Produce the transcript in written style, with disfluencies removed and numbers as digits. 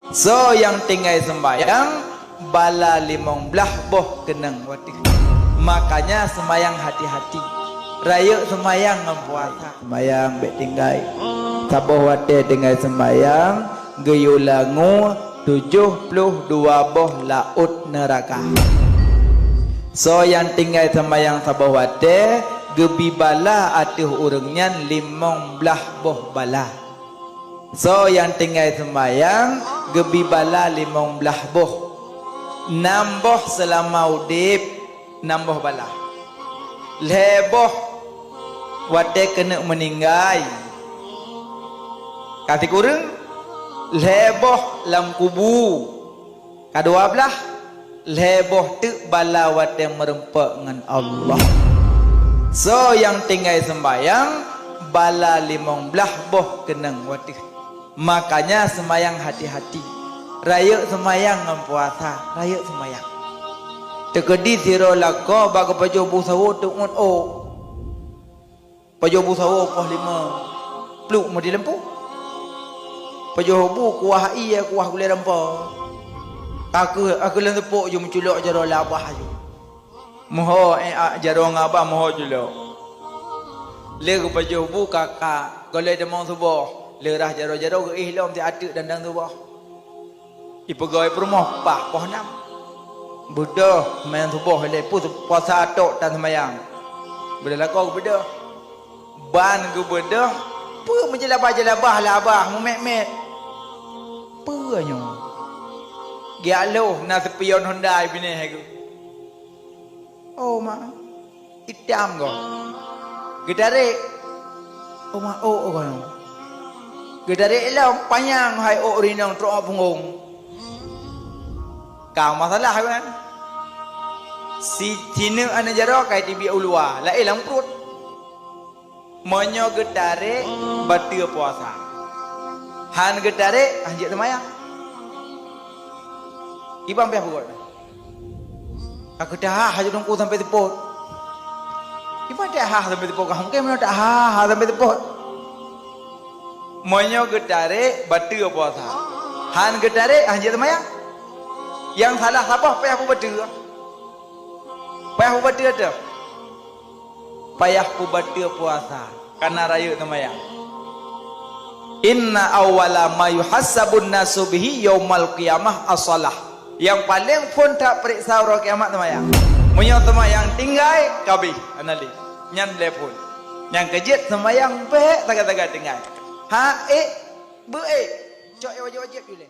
So yang tinggal sembahyang bala 15 boh kenang wati. Makanya sembahyang hati-hati. Raya sembahyang dengan puasa. Sembahyang bek tinggal. Saboh wati tinggal sembahyang geyulangu 72 boh laut neraka. So yang tinggal sembahyang saboh wati gebi bala atuh urangnya 15 boh bala. So yang tinggal sembahyang gebi bala 15 boh. Nambah selama udip nambah bala. Leboh wate kena meninggal. Kati kurang leboh lam kubu. Kedua belah leboh tu bala wate merempak dengan Allah. So yang tinggal sembahyang bala 15 boh kenang wati. Makanya sembahyang hati-hati. Raya sembahyang dengan puasa. Raya sembahyang. Tekedi siro lako bagi pajo busawo tu ngon o. Pajo busawo poh 5 pluk mau dilempu. Pajo bu kuah iya kuah gulai rempah. Aku lan tepuk je menculok jaro labah je. Moho jaro ngabah moho julok. Lego pajo bu kakak golai demong subuh. Lerah jaro-jaro ke ihlam ti atuk dandang subuh. Ipegawai perumah pah poh 6. Buddha main subuh le pu puasa atok dan sembahyang. Beda kau beda. Ban ke beda. Pu menjelabah-jelabah labah memek-mek. Punya. Gialo na sepion Honda bini aku. Oh ma. Hitam kau. Gedare. Oh ma oh kau. Gedare elam panjang hai oh rinang tro punggung. Kau masalah kan? Si Cina ana jaro kai tibi ulua, la elang perut. Monyo gedare batia puasa. Han gedare anjek sembahyang. Ibang peh buat. Aku dah haju dongku sampai tepot. Ibang dah sampai tepot. Kamu ke mana dah sampai tepot. Monyo gedare batia puasa. Han gedare anjek sembahyang. Yang salah siapa? Payah aku baca. Payah aku baca dah. Payah aku baca puasa karena raya sembahyang. Inna awwala ma yuhassabun nasu bihi yaumal qiyamah as-salah. Yang paling pun tak periksa orang kiamat sembahyang. Munyo sembahyang tinggal kabih anali. Nyan lepun. Yang kejit sembahyang peh tagak-tagak tinggal. Ha be cok wajib-wajib dulu.